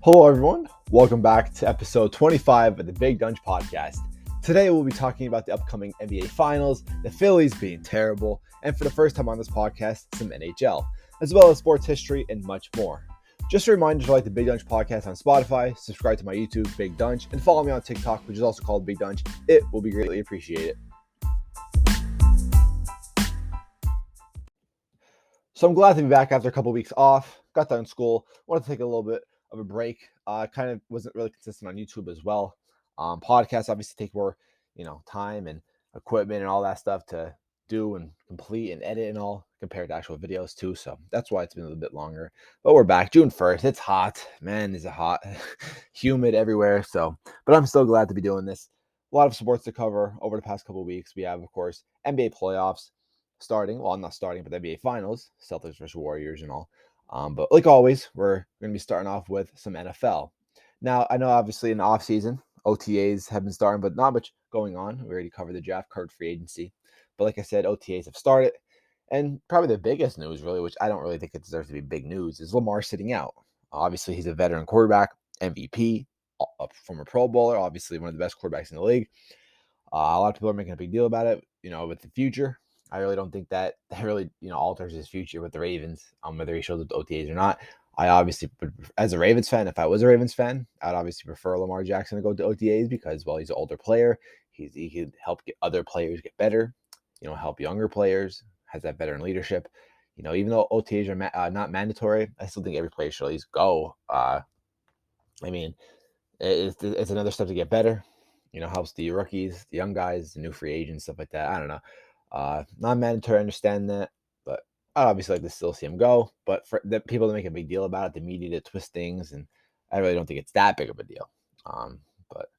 Hello, everyone. Welcome back to episode 25 of the Big Donch podcast. Today, we'll be talking about the upcoming NBA Finals, the Phillies being terrible, and for the first time on this podcast, some NHL, as well as sports history and much more. Just a reminder to like the Big Donch podcast on Spotify, subscribe to my YouTube, Big Donch, and follow me on TikTok, which is also called Big Donch. It will be greatly appreciated. So I'm glad to be back after a couple weeks off. Got done school. Wanted to take a little bit of a break. Kind of wasn't really consistent on YouTube as well. Podcasts obviously take more, time and equipment and all that stuff to do and complete and edit and all compared to actual videos too. So that's why it's been a little bit longer. But we're back. June 1st. It's hot. Man, is it hot. Humid everywhere. But I'm still glad to be doing this. A lot of sports to cover over the past couple of weeks. We have, of course, NBA playoffs starting. Well, not starting, but the NBA Finals. Celtics versus Warriors and all. But like always, we're going to be starting off with some NFL. Now, I know obviously in the offseason, OTAs have been starting, but not much going on. We already covered the draft, card free agency. But like I said, OTAs have started. And probably the biggest news, really, which I don't really think it deserves to be big news, is Lamar sitting out. Obviously, he's a veteran quarterback, MVP, former Pro Bowler, obviously one of the best quarterbacks in the league. A lot of people are making a big deal about it, with the future. I really don't think that really, alters his future with the Ravens, whether he shows up to OTAs or not. I obviously, as a Ravens fan, if I was a Ravens fan, I'd obviously prefer Lamar Jackson to go to OTAs because, well, he's an older player. He could help get other players get better, help younger players, has that veteran leadership. Even though OTAs are not mandatory, I still think every player should at least go. It's another step to get better. Helps the rookies, the young guys, the new free agents, stuff like that. I don't know. Non-mandatory, I understand that, but I'd obviously like to still see him go. But for the people that make a big deal about it, the media that twist things, and I really don't think it's that big of a deal. But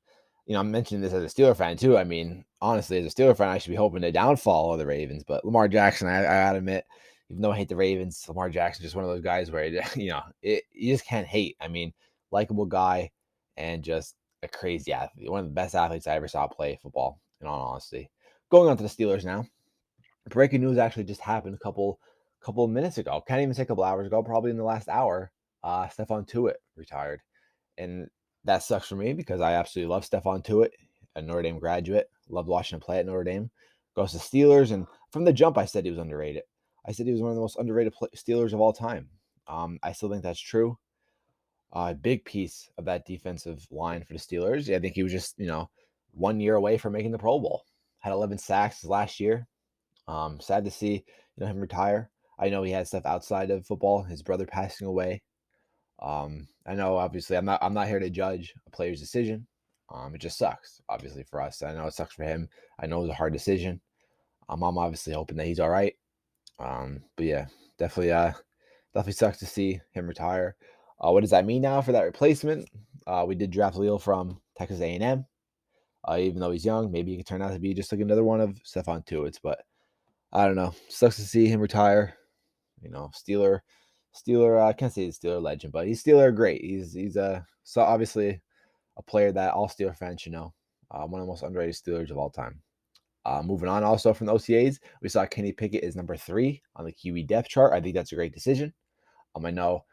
I'm mentioning this as a Steeler fan too. I mean, honestly, as a Steeler fan, I should be hoping the downfall of the Ravens. But Lamar Jackson, I gotta admit, even though I hate the Ravens, Lamar Jackson is just one of those guys where you just can't hate. I mean, likable guy and just a crazy athlete, one of the best athletes I ever saw play football, in all honesty. Going on to the Steelers now. Breaking news actually just happened a couple of minutes ago. Can't even say a couple hours ago, probably in the last hour. Stephon Tuitt retired. And that sucks for me because I absolutely love Stephon Tuitt, a Notre Dame graduate. Loved watching him play at Notre Dame. Goes to Steelers, and from the jump, I said he was underrated. I said he was one of the most underrated Steelers of all time. I still think that's true. A big piece of that defensive line for the Steelers. I think he was just, 1 year away from making the Pro Bowl. Had 11 sacks last year. Sad to see, him retire. I know he had stuff outside of football, his brother passing away. I know obviously I'm not here to judge a player's decision. It just sucks, obviously, for us. I know it sucks for him. I know it was a hard decision. I'm obviously hoping that he's all right. But yeah, definitely sucks to see him retire. What does that mean now for that replacement? We did draft Leo from Texas A&M. Even though he's young, maybe he could turn out to be just like another one of Stephon Tuitt's. But I don't know. Sucks to see him retire. Steeler. I can't say he's Steeler legend, but he's Steeler great. He's so obviously a player that all Steeler fans should know. One of the most underrated Steelers of all time. Moving on, also from the OTAs, we saw Kenny Pickett is number 3 on the QB depth chart. I think that's a great decision. I know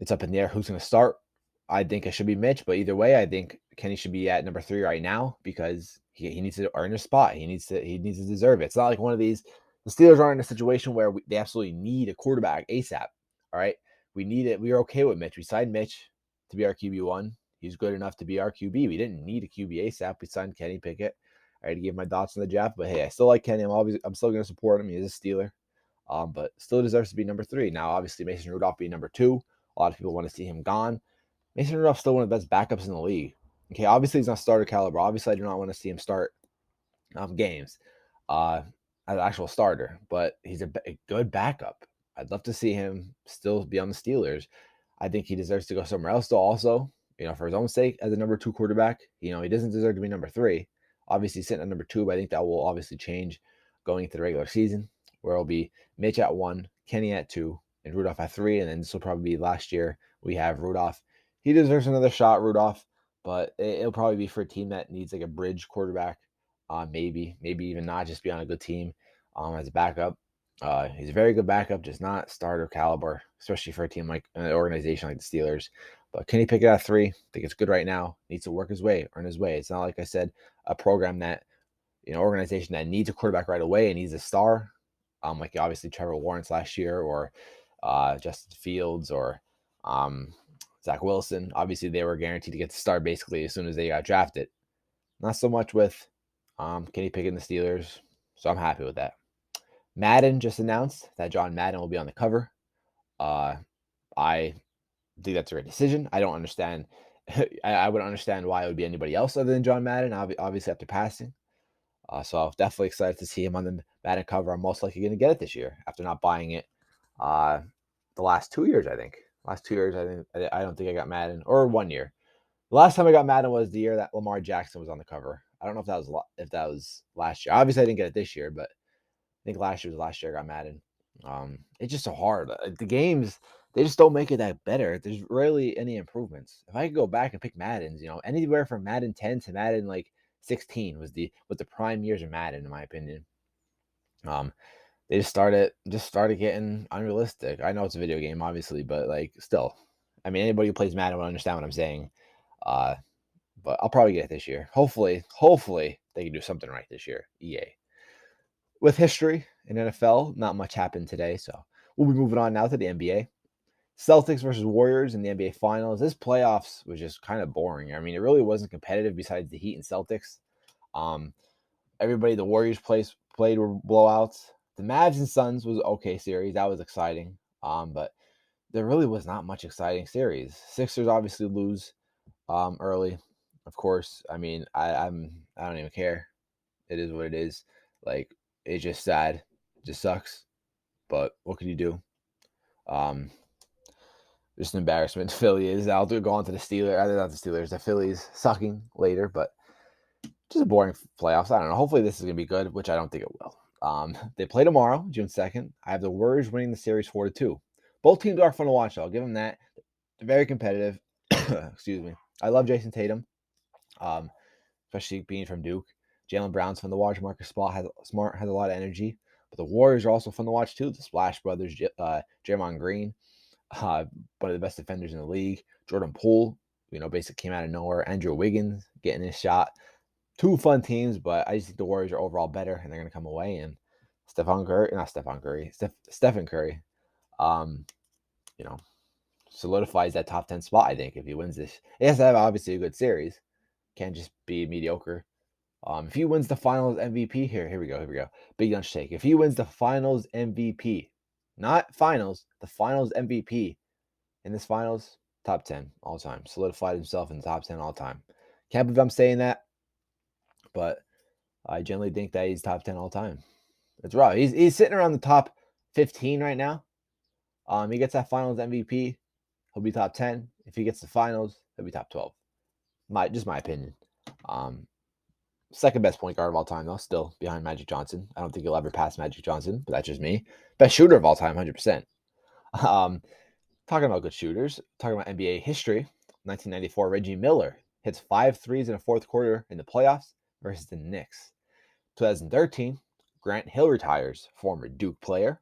it's up in the air who's going to start. I think it should be Mitch, but either way, I think Kenny should be at number 3 right now because he needs to earn a spot. He needs to deserve it. It's not like one of these. The Steelers aren't in a situation where they absolutely need a quarterback ASAP. All right, we need it. We are okay with Mitch. We signed Mitch to be our QB1. He's good enough to be our QB. We didn't need a QB ASAP. We signed Kenny Pickett. I had to give my thoughts on the draft, but hey, I still like Kenny. I'm still going to support him. He is a Steeler, but still deserves to be number 3. Now, obviously, Mason Rudolph being number 2. A lot of people want to see him gone. Mason Rudolph's still one of the best backups in the league. Okay, obviously he's not starter caliber. Obviously, I do not want to see him start games as an actual starter, but he's a good backup. I'd love to see him still be on the Steelers. I think he deserves to go somewhere else, though, also, for his own sake, as a number 2 quarterback. He doesn't deserve to be number 3. Obviously, sitting at number 2, but I think that will obviously change going into the regular season, where it'll be Mitch at 1, Kenny at 2, and Rudolph at 3, and then this will probably be last year. We have Rudolph. He deserves another shot, Rudolph, but it'll probably be for a team that needs like a bridge quarterback, maybe even not, just be on a good team as a backup. He's a very good backup, just not starter caliber, especially for a team like an organization like the Steelers. But can he pick it at 3? I think it's good right now. Needs to work his way, earn his way. It's not like I said, a program that, organization that needs a quarterback right away and needs a star. Like obviously Trevor Lawrence last year, or Justin Fields, or Zach Wilson. Obviously, they were guaranteed to get the start basically as soon as they got drafted. Not so much with Kenny Pickett and the Steelers, so I'm happy with that. Madden just announced that John Madden will be on the cover. I think that's a great decision. I don't understand. I wouldn't understand why it would be anybody else other than John Madden, obviously after passing. So I'm definitely excited to see him on the Madden cover. I'm most likely going to get it this year after not buying it the last 2 years, I think. Last 2 years, I don't think I got Madden, or 1 year. The last time I got Madden was the year that Lamar Jackson was on the cover. I don't know if that was last year. Obviously, I didn't get it this year, but I think last year was the last year I got Madden. It's just so hard. The games, they just don't make it that better. There's rarely any improvements. If I could go back and pick Maddens, anywhere from Madden 10 to Madden like 16 was the prime years of Madden, in my opinion. They just started getting unrealistic. I know it's a video game, obviously, but like still, I mean, anybody who plays Madden will understand what I'm saying. But I'll probably get it this year. Hopefully they can do something right this year. EA. With history in NFL, not much happened today, so we'll be moving on now to the NBA. Celtics versus Warriors in the NBA Finals. This playoffs was just kind of boring. I mean, it really wasn't competitive besides the Heat and Celtics. The Warriors played were blowouts. The Mavs and Suns was okay series. That was exciting. But there really was not much exciting series. Sixers obviously lose early, of course. I mean, I don't even care. It is what it is. Like, it's just sad. It just sucks. But what can you do? Just an embarrassment. Phillies. I'll go on to the Steelers. Not the Steelers. The Phillies sucking later, but just a boring playoffs. I don't know. Hopefully this is going to be good, which I don't think it will. They play tomorrow, June 2nd. I have the Warriors winning the series 4-2. Both teams are fun to watch, though. I'll give them that. They're very competitive. Excuse me. I love Jason Tatum, especially being from Duke. Jaylen Brown's fun to watch. Marcus Smart has a lot of energy. But the Warriors are also fun to watch, too. The Splash Brothers, Draymond Green, one of the best defenders in the league. Jordan Poole, basically came out of nowhere. Andrew Wiggins getting his shot. Two fun teams, but I just think the Warriors are overall better, and they're going to come away. And Stephen Curry, solidifies that top 10 spot, I think, if he wins this. He has to have, obviously, a good series. Can't just be mediocre. If he wins the finals MVP, here we go. Big Donch take. If he wins the finals MVP, not finals, the finals MVP in this finals, top 10 all time. Solidified himself in the top 10 all time. Can't believe I'm saying that, but I generally think that he's top 10 all time. It's rough. He's sitting around the top 15 right now. He gets that finals MVP, he'll be top 10. If he gets the finals, he'll be top 12. My opinion. Second best point guard of all time, though, still behind Magic Johnson. I don't think he'll ever pass Magic Johnson, but that's just me. Best shooter of all time, 100%. Talking about good shooters, talking about NBA history, 1994, Reggie Miller hits 5 threes in the fourth quarter in the playoffs versus the Knicks. 2013, Grant Hill retires, former Duke player,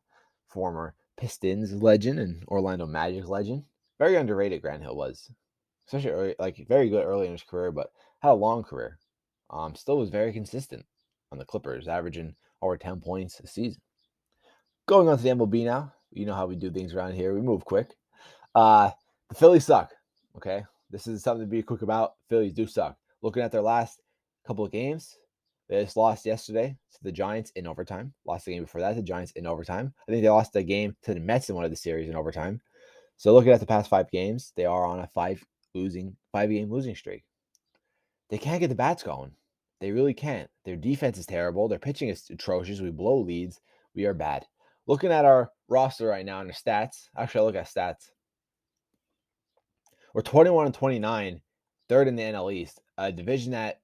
former Pistons legend, and Orlando Magic legend. Very underrated Grant Hill was, especially early, very good early in his career, but had a long career. Still was very consistent on the Clippers, averaging over 10 points a season. Going on to the MLB now. You know how we do things around here. We move quick. The Phillies suck. Okay, this is something to be quick about. Phillies do suck. Looking at their last couple of games, they just lost yesterday to the Giants in overtime. Lost the game before that to the Giants in overtime. I think they lost the game to the Mets in one of the series in overtime. So looking at the past 5 games, they are on a 5-game losing streak. They can't get the bats going. They really can't. Their defense is terrible. Their pitching is atrocious. We blow leads. We are bad. Looking at our roster right now and the stats. Actually, I look at stats. We're 21-29, third in the NL East. A division that,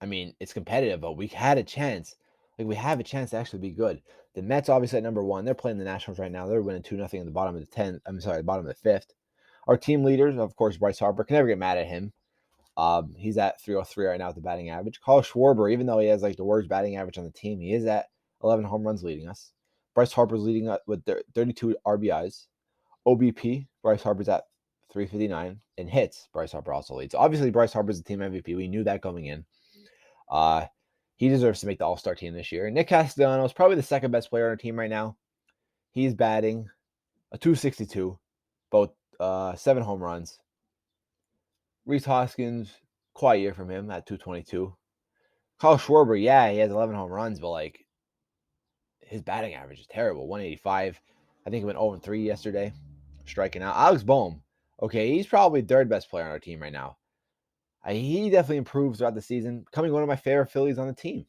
I mean, it's competitive, but we had a chance. We have a chance to actually be good. The Mets, obviously, at number 1. They're playing the Nationals right now. They're winning 2-0 in the bottom of the 10th. Bottom of the 5th. Our team leaders, of course, Bryce Harper. Can never get mad at him. He's at 303 right now with the batting average. Carl Schwarber, even though he has the worst batting average on the team, he is at 11 home runs leading us. Bryce Harper's leading up with 32 RBIs. OBP, Bryce Harper's at 359. And hits, Bryce Harper also leads. So obviously, Bryce Harper's the team MVP. We knew that going in. He deserves to make the All-Star team this year. Nick Castellanos is probably the second best player on our team right now. He's batting a 262, both 7 home runs. Rhys Hoskins, quiet year from him at 222. Kyle Schwarber, yeah, he has 11 home runs, but like his batting average is terrible, 185. I think he went 0-3 yesterday, striking out. Alex Bohm, okay, he's probably third best player on our team right now. He definitely improves throughout the season, becoming one of my favorite Phillies on the team.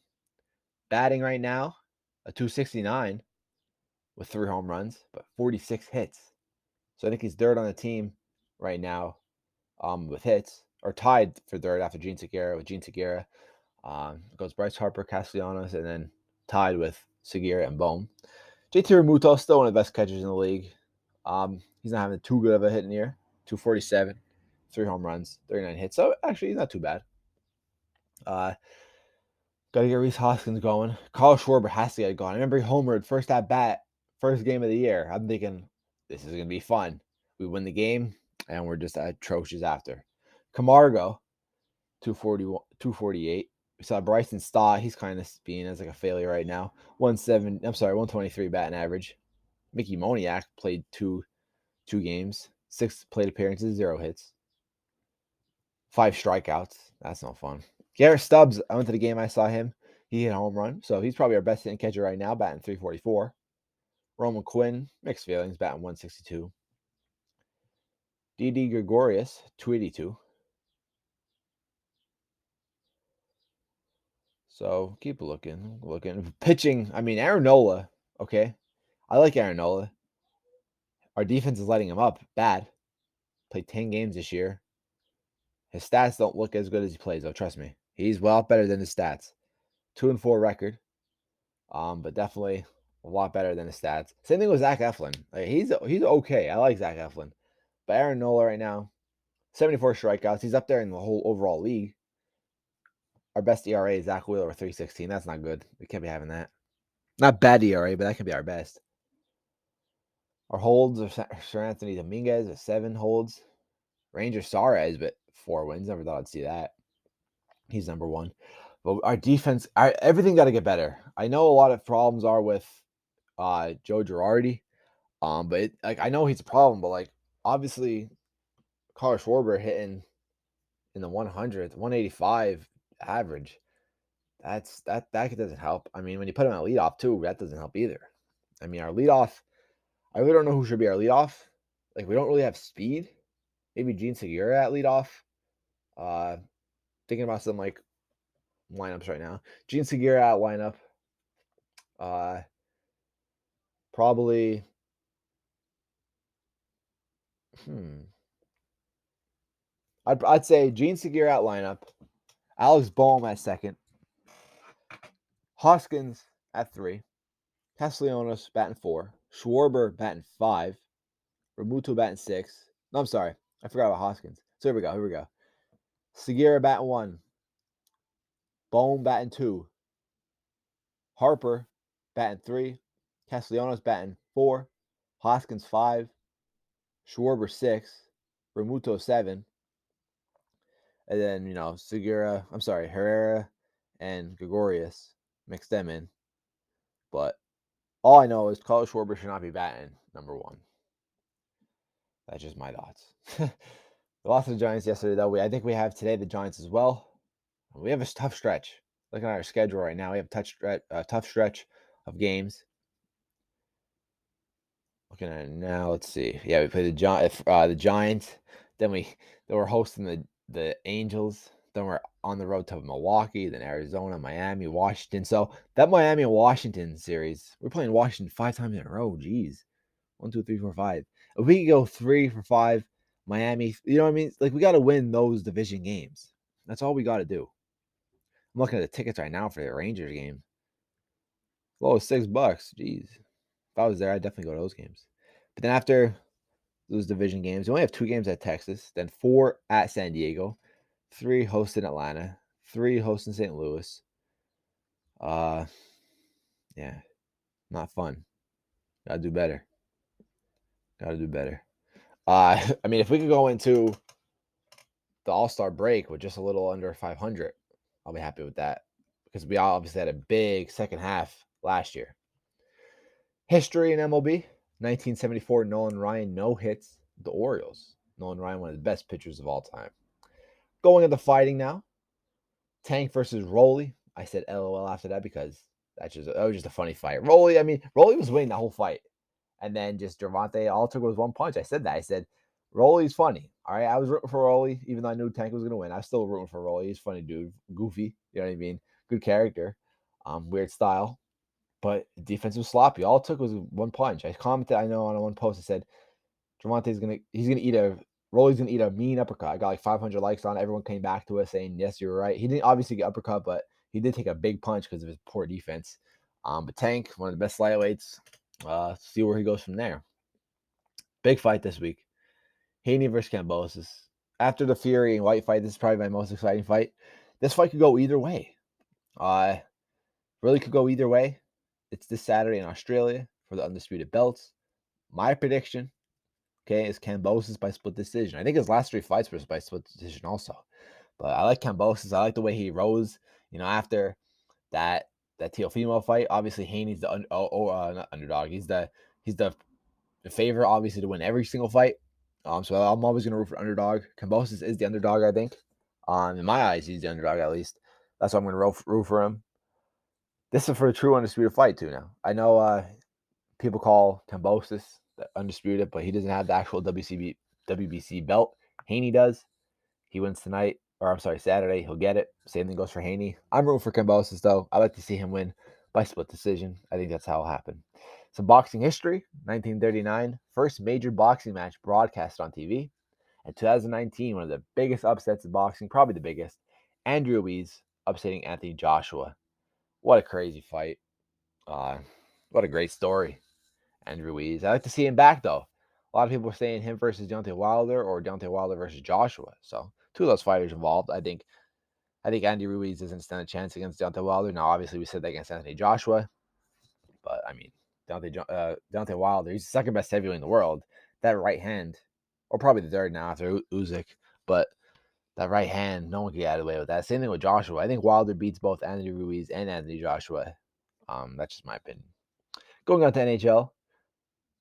Batting right now, a 269 with 3 home runs, but 46 hits. So I think he's third on the team right now with hits, or tied for third after Gene Segura with Gene Segura. Goes Bryce Harper, Castellanos, and then tied with Segura and Bohm. JT Realmuto, still one of the best catchers in the league. He's not having too good of a hitting year. 247, 3 home runs, 39 hits. So actually, he's not too bad. Got to get Rhys Hoskins going. Kyle Schwarber has to get going. I remember he homered first at bat, first game of the year. I'm thinking, this is going to be fun. We win the game, and we're just atrocious after. Camargo, 248. We saw Bryson Stott. He's kind of being as like a failure right now. 123 batting average. Mickey Moniak played two games, 6 plate appearances, 0 hits, 5 strikeouts. That's no fun. Garrett Stubbs, I went to the game, I saw him. He hit a home run, so he's probably our best hitting catcher right now, batting 344. Roman Quinn, mixed feelings, batting 162. Didi Gregorius, 282. So keep looking. Pitching, I mean, Aaron Nola, okay? I like Aaron Nola. Our defense is letting him up bad. Played 10 games this year. His stats don't look as good as he plays, though, trust me. He's well better than his stats. 2-4 record. But definitely a lot better than his stats. Same thing with Zach Eflin. Like, he's okay. I like Zach Eflin. But Aaron Nola right now, 74 strikeouts. He's up there in the whole overall league. Our best ERA is Zach Wheeler with 316. That's not good. We can't be having that. Not bad ERA, but that can be our best. Our holds are Sir Anthony Dominguez with 7 holds. Ranger Suarez, but 4 wins. Never thought I'd see that. He's number 1. But our defense, everything got to get better. I know a lot of problems are with Joe Girardi. But I know he's a problem, but like obviously Kyle Schwarber hitting in the 100th, 185 average. That doesn't help. I mean, when you put him at leadoff too, that doesn't help either. I mean, our leadoff, I really don't know who should be our leadoff. Like, we don't really have speed. Maybe Gene Segura at leadoff. Thinking about some like lineups right now. Gene Segura at lineup. Probably. I'd say Gene Segura at lineup. Alex Bohm at second. Hoskins at 3. Castellanos batting 4. Schwarber batting 5. Realmuto batting 6. No, I'm sorry. I forgot about Hoskins. So here we go. Segura batting 1. Bohm batting 2. Harper batting 3. Castellanos batting 4. Hoskins 5. Schwarber 6. Realmuto 7. And then, Herrera and Gregorius. Mix them in. But all I know is Kyle Schwarber should not be batting number 1. That's just my thoughts. We lost to the Giants yesterday, though. I think we have today the Giants as well. We have a tough stretch. Looking at our schedule right now, we have a tough stretch of games. Looking at it now, let's see. Yeah, we play the Giants. Then we're hosting the Angels. Then we're on the road to Milwaukee, then Arizona, Miami, Washington. So that Miami and Washington series, we're playing Washington 5 times in a row. Jeez. 1, 2, 3, 4, 5. If we can go 3 for 5, Miami, you know what I mean? Like, we got to win those division games. That's all we got to do. I'm looking at the tickets right now for the Rangers game. Low as $6. Jeez. If I was there, I'd definitely go to those games. But then after those division games, we only have 2 games at Texas, then 4 at San Diego, 3 hosting Atlanta, 3 hosting St. Louis. Yeah, not fun. Gotta do better. Gotta do better. I mean, if we could go into the All-Star break with just a little under 500, I'll be happy with that because we obviously had a big second half last year. History in MLB: 1974, Nolan Ryan no hits the Orioles. Nolan Ryan, one of the best pitchers of all time. Going into fighting now, Tank versus Rolly. I said LOL after that because that was just a funny fight. Rolly was winning the whole fight. And then just Gervonta, all it took was one punch. I said that. I said, Rolly's funny. All right. I was rooting for Rolly, even though I knew Tank was going to win. I was still rooting for Rolly. He's a funny dude. Goofy. You know what I mean? Good character. Weird style. But defense was sloppy. All it took was one punch. I commented, I know, on one post, I said, Rolly's gonna eat a mean uppercut. I got like 500 likes on it. Everyone came back to us saying, yes, you're right. He didn't obviously get uppercut, but he did take a big punch because of his poor defense. But Tank, one of the best lightweights. See where he goes from there. Big fight this week. Haney versus Kambosos. After the Fury and White fight, this is probably my most exciting fight. This fight could go either way. Really could go either way. It's this Saturday in Australia for the undisputed belts. My prediction, okay, is Kambosos by split decision. I think his last 3 fights were by split decision also. But I like Kambosos. I like the way he rose, after that Teofimo fight. Obviously, Haney's the not underdog. He's the favorite, obviously, to win every single fight. So I'm always going to root for underdog. Kambosos is the underdog, I think. In my eyes, he's the underdog at least. That's why I'm going to root for him. This is for a true undisputed fight too. Now I know people call Kambosos the undisputed, but he doesn't have the actual WBC belt. Haney does. He wins tonight, or I'm sorry, Saturday. He'll get it. Same thing goes for Haney. I'm rooting for Kambosos though. I like to see him win by split decision. I think that's how it'll happen. Some boxing history: 1939, first major boxing match broadcast on TV. And 2019, one of the biggest upsets in boxing, probably the biggest. Andrew Ruiz upsetting Anthony Joshua. What a crazy fight. What a great story. Andrew Ruiz. I like to see him back, though. A lot of people are saying him versus Deontay Wilder or Deontay Wilder versus Joshua. So, 2 of those fighters involved. I think Andy Ruiz doesn't stand a chance against Deontay Wilder. Now, obviously, we said that against Anthony Joshua. But, I mean, Deontay Wilder, he's the second best heavyweight in the world. That right hand, or probably the third now after Usyk, but that right hand, no one can get out of the way with that. Same thing with Joshua. I think Wilder beats both Anthony Ruiz and Anthony Joshua. That's just my opinion. Going on to NHL,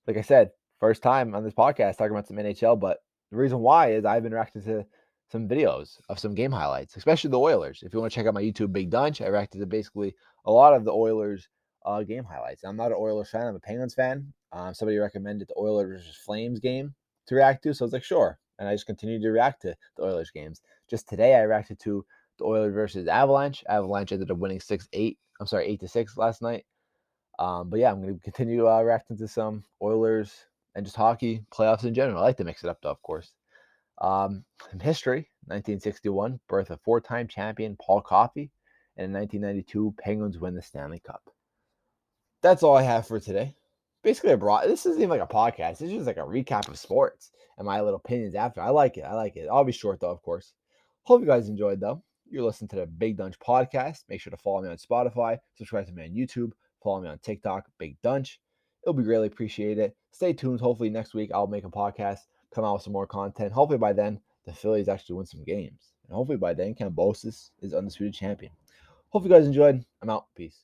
like I said, first time on this podcast talking about some NHL, but the reason why is I've been reacting to some videos of some game highlights, especially the Oilers. If you want to check out my YouTube, Big Donch, I reacted to basically a lot of the Oilers game highlights. I'm not an Oilers fan. I'm a Penguins fan. Somebody recommended the Oilers versus Flames game to react to, so I was like, sure. And I just continued to react to the Oilers games. Just today, I reacted to the Oilers versus Avalanche. Avalanche ended up winning 8-6 last night. But yeah, I'm going to continue reacting to some Oilers and just hockey playoffs in general. I like to mix it up, though, of course. In history, 1961, birth of 4-time champion Paul Coffey, and in 1992, Penguins win the Stanley Cup. That's all I have for today. Basically, this isn't even like a podcast. It's just like a recap of sports and my little opinions after. I like it. I'll be short, though, of course. Hope you guys enjoyed, though. You're listening to the Big Donch podcast. Make sure to follow me on Spotify, subscribe to me on YouTube, follow me on TikTok, Big Donch. It'll be greatly appreciated. Stay tuned. Hopefully next week I'll make a podcast, come out with some more content. Hopefully by then the Phillies actually win some games. And hopefully by then Kambosos is undisputed champion. Hope you guys enjoyed. I'm out. Peace.